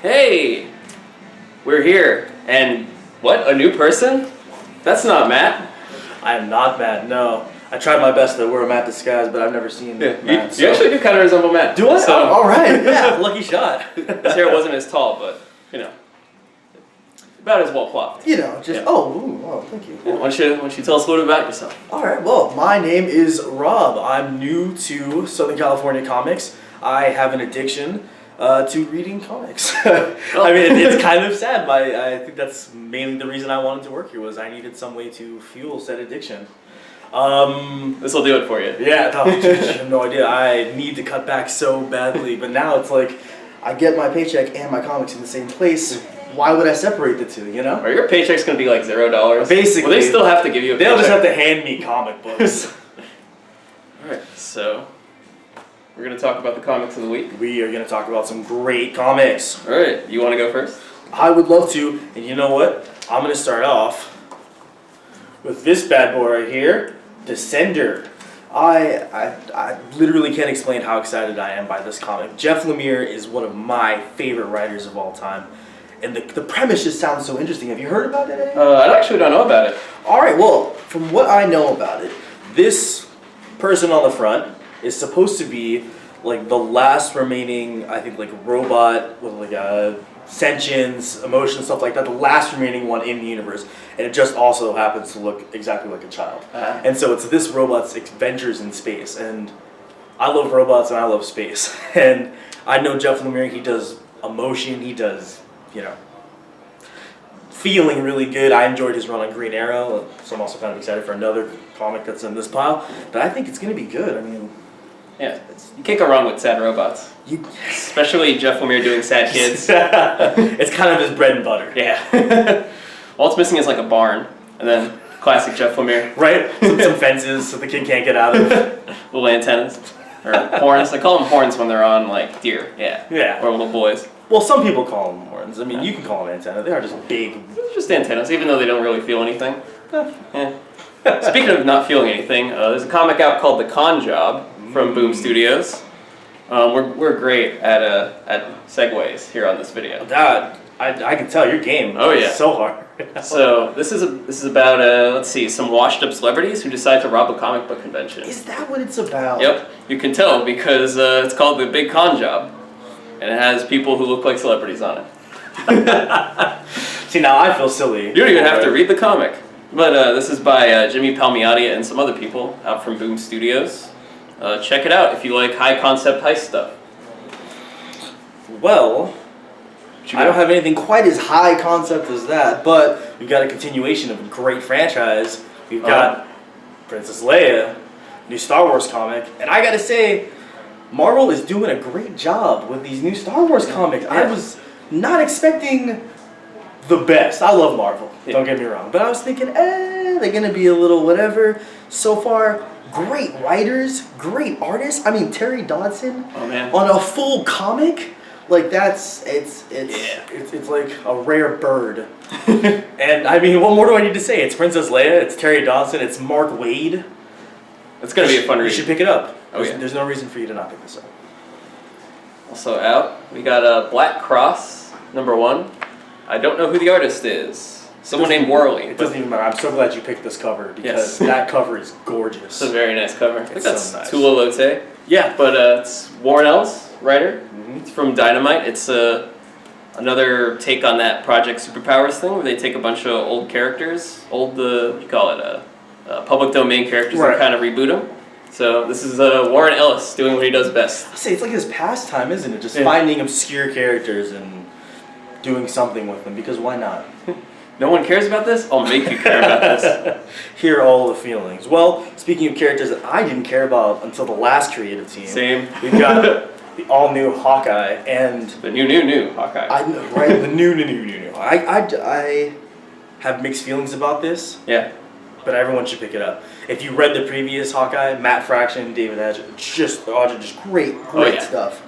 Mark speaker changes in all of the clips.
Speaker 1: Hey, we're here. And what? A new person? That's not Matt.
Speaker 2: I am not Matt, no. I tried my best to wear a Matt disguise, but I've never seen Matt.
Speaker 1: You actually do kind of resemble Matt.
Speaker 2: Do I?
Speaker 1: So,
Speaker 2: all right, yeah, lucky shot.
Speaker 1: His hair wasn't as tall, but, about as well coiffed.
Speaker 2: Oh, thank you.
Speaker 1: Yeah, why don't you tell us a little bit about yourself?
Speaker 2: All right, well, my name is Rob. I'm new to Southern California comics. I have an addiction to reading comics. I mean, it's kind of sad. I think that's mainly the reason I wanted to work here was I needed some way to fuel said addiction.
Speaker 1: This will do it for you.
Speaker 2: Yeah, no, you have no idea. I need to cut back so badly, but now it's like I get my paycheck and my comics in the same place. Why would I separate the two, you know?
Speaker 1: Are your paychecks going to be like $0?
Speaker 2: Basically.
Speaker 1: Well, they still have to give you a
Speaker 2: They'll
Speaker 1: paycheck.
Speaker 2: just have to hand me comic books.
Speaker 1: Alright, so we're going to talk about the comics of the week.
Speaker 2: We are going to talk about some great comics.
Speaker 1: Alright, you want to go first?
Speaker 2: I would love to, and you know what? I'm going to start off with this bad boy right here, Descender. I literally can't explain how excited I am by this comic. Jeff Lemire is one of my favorite writers of all time. And the premise just sounds so interesting. Have you heard about it?
Speaker 1: I actually don't know about it.
Speaker 2: Alright, well, from what I know about it, this person on the front is supposed to be like the last remaining, I think, like robot with like a sentience, emotion, stuff like that, the last remaining one in the universe. And it just also happens to look exactly like a child. And so it's this robot's adventures in space. And I love robots and I love space. And I know Jeff Lemire, he does emotion, he does, feeling really good. I enjoyed his run on Green Arrow, so I'm also kind of excited for another comic that's in this pile. But I think it's going to be good. I mean,
Speaker 1: yeah, you can't go wrong with sad robots. Especially Jeff Lemire doing sad kids.
Speaker 2: It's kind of his bread and butter.
Speaker 1: Yeah. All it's missing is like a barn, and then classic Jeff Lemire.
Speaker 2: Right? Some fences so the kid can't get out of.
Speaker 1: Little antennas. Or horns. They call them horns when they're on like deer. Yeah.
Speaker 2: Yeah.
Speaker 1: Or little boys.
Speaker 2: Well, some people call them horns. I mean, you can call them antennas. They are just big.
Speaker 1: Just antennas, even though they don't really feel anything. Yeah. Speaking of not feeling anything, there's a comic out called The Con Job from Boom Studios. We're great at segues here on this video.
Speaker 2: I can tell your game.
Speaker 1: Oh yeah,
Speaker 2: so hard.
Speaker 1: So this is about let's see, some washed up celebrities who decide to rob a comic book convention.
Speaker 2: Is that what it's about?
Speaker 1: Yep, you can tell because it's called The Big Con Job, and it has people who look like celebrities on it.
Speaker 2: See, now I feel silly.
Speaker 1: You don't even have to read the comic. But this is by Jimmy Palmiotti and some other people out from Boom Studios. Check it out if you like high concept heist stuff.
Speaker 2: Well, I don't have anything quite as high concept as that, but we've got a continuation of a great franchise. We've got Princess Leia, new Star Wars comic, and I gotta say, Marvel is doing a great job with these new Star Wars comics. I was not expecting the best. I love Marvel, don't get me wrong, but I was thinking, they're gonna be a little whatever. So far, great writers, great artists. I mean, Terry Dodson on a full comic. Like it's like a rare bird. And I mean, what more do I need to say? It's Princess Leia, it's Terry Dodson, it's Mark Waid.
Speaker 1: It's gonna be a fun read.
Speaker 2: You should pick it up.
Speaker 1: There's
Speaker 2: no reason for you to not pick this up.
Speaker 1: Also out, we got Black Cross #1. I don't know who the artist is. Someone named Worley.
Speaker 2: It doesn't even matter. I'm so glad you picked this cover because that cover is gorgeous.
Speaker 1: It's a very nice cover. I think that's
Speaker 2: so nice.
Speaker 1: Tula Lote.
Speaker 2: Yeah.
Speaker 1: But it's Warren Ellis, writer. It's from Dynamite. It's another take on that Project Superpowers thing where they take a bunch of old characters, what do you call it, public domain characters and kind of reboot them. So this is Warren Ellis doing what he does best.
Speaker 2: I say it's like his pastime, isn't it? Just finding obscure characters and doing something with them, because why not?
Speaker 1: No one cares about this? I'll make you care about this.
Speaker 2: Hear all the feelings. Well, speaking of characters that I didn't care about until the last creative team.
Speaker 1: Same.
Speaker 2: We've got the all-new Hawkeye and...
Speaker 1: The new Hawkeye.
Speaker 2: I know, right? The new. I have mixed feelings about this.
Speaker 1: Yeah.
Speaker 2: But everyone should pick it up. If you read the previous Hawkeye, Matt Fraction, David Hedge, just great stuff.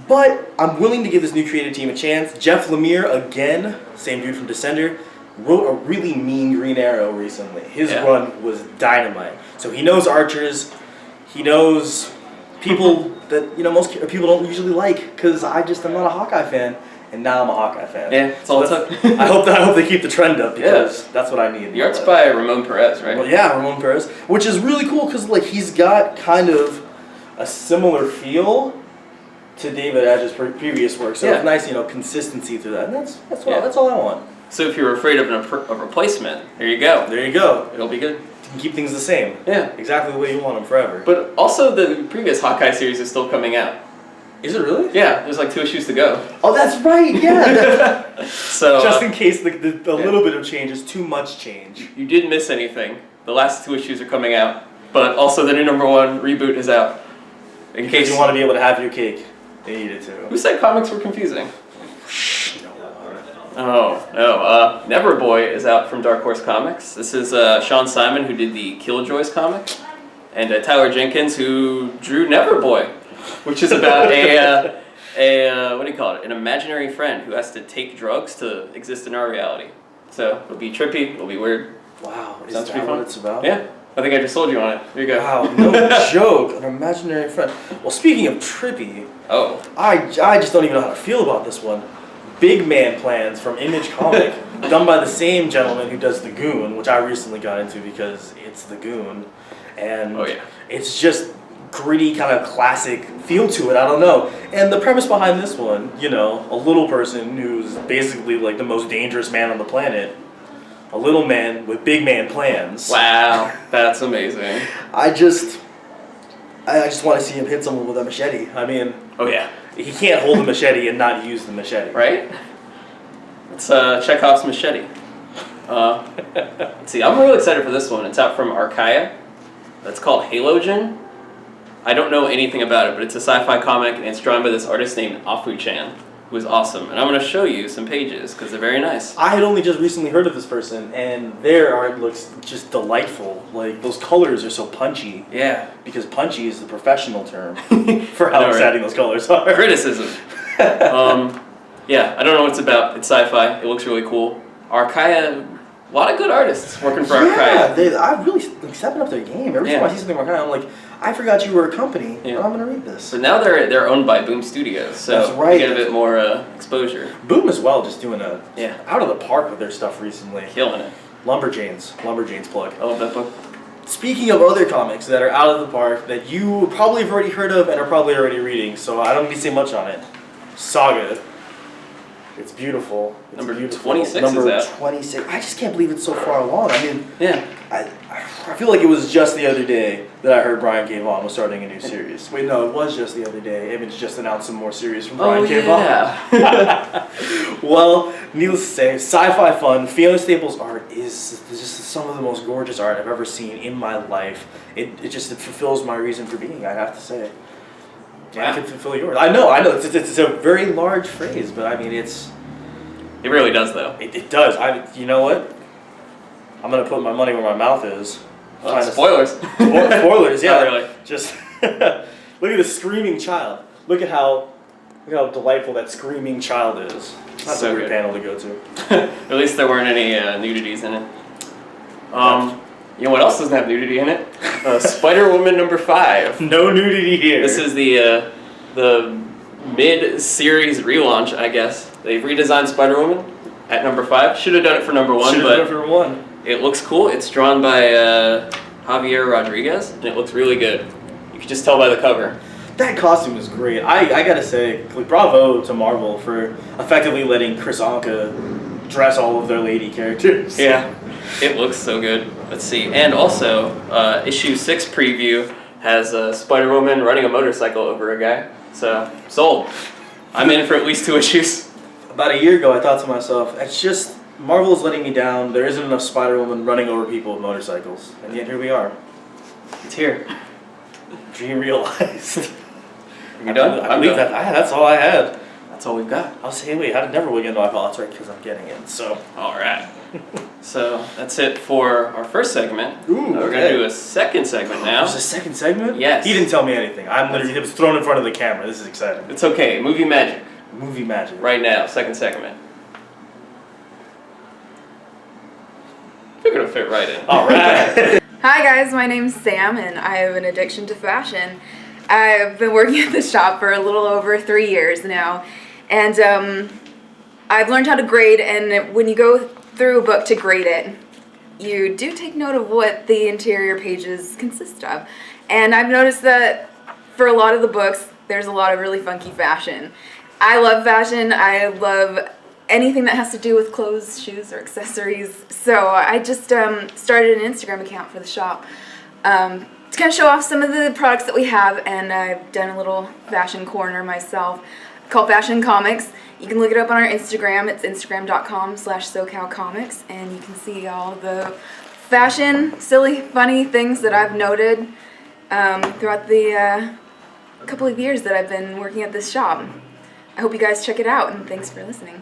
Speaker 2: But I'm willing to give this new creative team a chance. Jeff Lemire, again, same dude from Descender, wrote a really mean Green Arrow recently. His run was dynamite. So he knows archers. He knows people that most people don't usually like, because I'm not a Hawkeye fan. and now I'm a Hawkeye fan.
Speaker 1: Yeah, it's all it took.
Speaker 2: I hope they keep the trend up because that's what I need.
Speaker 1: The art's by Ramon Perez, right?
Speaker 2: Well, yeah, Ramon Perez, which is really cool because like he's got kind of a similar feel to David Edge's previous work, so it's nice, consistency through that, and that's all I want.
Speaker 1: So if you're afraid of a replacement, there you go.
Speaker 2: There you go.
Speaker 1: It'll be good.
Speaker 2: You can keep things the same.
Speaker 1: Yeah.
Speaker 2: Exactly the way you want them forever.
Speaker 1: But also the previous Hawkeye series is still coming out.
Speaker 2: Is it really?
Speaker 1: Yeah, there's like 2 issues to go.
Speaker 2: Oh, that's right. Yeah.
Speaker 1: So
Speaker 2: just in case the little bit of change is too much change.
Speaker 1: You didn't miss anything. The last 2 issues are coming out, but also the new #1 reboot is out. In case
Speaker 2: you want to be able to have your cake, they need it too.
Speaker 1: Who said comics were confusing? Oh, no. Neverboy is out from Dark Horse Comics. This is Sean Simon, who did the Killjoys comic, and Tyler Jenkins, who drew Neverboy, which is about what do you call it? An imaginary friend who has to take drugs to exist in our reality. So it'll be trippy, it'll be weird.
Speaker 2: Wow, is
Speaker 1: Sounds
Speaker 2: that
Speaker 1: pretty fun.
Speaker 2: what it's about?
Speaker 1: Yeah, I think I just sold you on it. There you go.
Speaker 2: Wow, no joke, an imaginary friend. Well, speaking of trippy, I just don't even know how to feel about this one. Big Man Plans from Image Comic, done by the same gentleman who does The Goon, which I recently got into because it's The Goon, and it's just gritty, kind of classic feel to it. I don't know. And the premise behind this one, a little person who's basically like the most dangerous man on the planet, a little man with big man plans.
Speaker 1: Wow, that's amazing.
Speaker 2: I just want to see him hit someone with a machete. I mean, he can't hold the machete and not use the machete.
Speaker 1: Right? It's Chekhov's machete. Let's see, I'm really excited for this one. It's out from Archaia. It's called Halogen. I don't know anything about it, but it's a sci-fi comic, and it's drawn by this artist named Afu-chan, who is awesome. And I'm going to show you some pages, because they're very nice.
Speaker 2: I had only just recently heard of this person, and their art looks just delightful. Like, those colors are so punchy.
Speaker 1: Yeah.
Speaker 2: Because punchy is the professional term for how exciting those colors are.
Speaker 1: Criticism. Yeah, I don't know what it's about. It's sci-fi. It looks really cool. Archaia, a lot of good artists working for Archaia.
Speaker 2: Yeah, I really stepping up their game. Every time I see something from Archaia, I'm like, I forgot you were a company, but I'm going to read this.
Speaker 1: So now they're owned by Boom Studios, so
Speaker 2: that's right.
Speaker 1: You get a bit more exposure.
Speaker 2: Boom as well, just doing out of the park with their stuff recently.
Speaker 1: Killing it.
Speaker 2: Lumberjanes plug.
Speaker 1: I love that book.
Speaker 2: Speaking of other comics that are out of the park that you probably have already heard of and are probably already reading, so I don't need to say much on it. Saga. It's beautiful. It's
Speaker 1: Number
Speaker 2: beautiful.
Speaker 1: 26
Speaker 2: Number
Speaker 1: is out.
Speaker 2: 26. I just can't believe it's so far along. I mean,
Speaker 1: yeah.
Speaker 2: I feel like it was just the other day that I heard Brian K. Vaughan was starting a new series. Wait, no, it was just the other day. Image just announced some more series from Brian K. Vaughan. Well, needless to say, sci-fi fun. Fiona Staples' art is just some of the most gorgeous art I've ever seen in my life. It fulfills my reason for being, I have to say. Yeah, I can fulfill yours. I know. It's a very large phrase, but I mean, it
Speaker 1: really does, though.
Speaker 2: It does. You know what? I'm gonna put my money where my mouth is.
Speaker 1: Spoilers.
Speaker 2: Spoilers, yeah.
Speaker 1: Not really.
Speaker 2: Just look at the screaming child. Look at how delightful that screaming child is. That's a weird panel to go to.
Speaker 1: At least there weren't any nudities in it. You know what else doesn't have nudity in it? Spider-Woman #5.
Speaker 2: No nudity here.
Speaker 1: This is the mid-series relaunch, I guess. They've redesigned Spider-Woman at #5. Should have done it for #1, but it looks cool. It's drawn by Javier Rodriguez, and it looks really good. You can just tell by the cover.
Speaker 2: That costume is great. I gotta say, bravo to Marvel for effectively letting Chris Anka dress all of their lady characters.
Speaker 1: Yeah, it looks so good. Let's see. And also, issue 6 preview has Spider-Woman running a motorcycle over a guy. So, sold. I'm in for at least 2 issues.
Speaker 2: About a year ago, I thought to myself, it's just, Marvel's letting me down. There isn't enough Spider-Woman running over people with motorcycles. And yet here we are.
Speaker 1: It's here.
Speaker 2: Dream realized.
Speaker 1: You done?
Speaker 2: I believe that. That's all I had.
Speaker 1: That's all we've got.
Speaker 2: I was saying, wait, how did Neverboy get into my pal? That's right, because I'm getting it. So.
Speaker 1: All right. So that's it for our first segment.
Speaker 2: Ooh,
Speaker 1: we're gonna do a second segment now.
Speaker 2: There's a second segment?
Speaker 1: Yes.
Speaker 2: He didn't tell me anything. It was thrown in front of the camera. This is exciting.
Speaker 1: It's okay. Movie magic.
Speaker 2: Movie magic.
Speaker 1: Right now, second segment. You're gonna fit right in.
Speaker 2: All right.
Speaker 3: Hi guys, my name's Sam and I have an addiction to fashion. I've been working at the shop for a little over 3 years now, and I've learned how to grade, and when you go through a book to grade it, you do take note of what the interior pages consist of. And I've noticed that for a lot of the books, there's a lot of really funky fashion. I love fashion. I love anything that has to do with clothes, shoes, or accessories. So I just started an Instagram account for the shop to kind of show off some of the products that we have, and I've done a little fashion corner myself called Fashion Comics. You can look it up on our Instagram. It's instagram.com/SoCalComics, and you can see all the fashion, silly, funny things that I've noted throughout the couple of years that I've been working at this shop. I hope you guys check it out, and thanks for listening.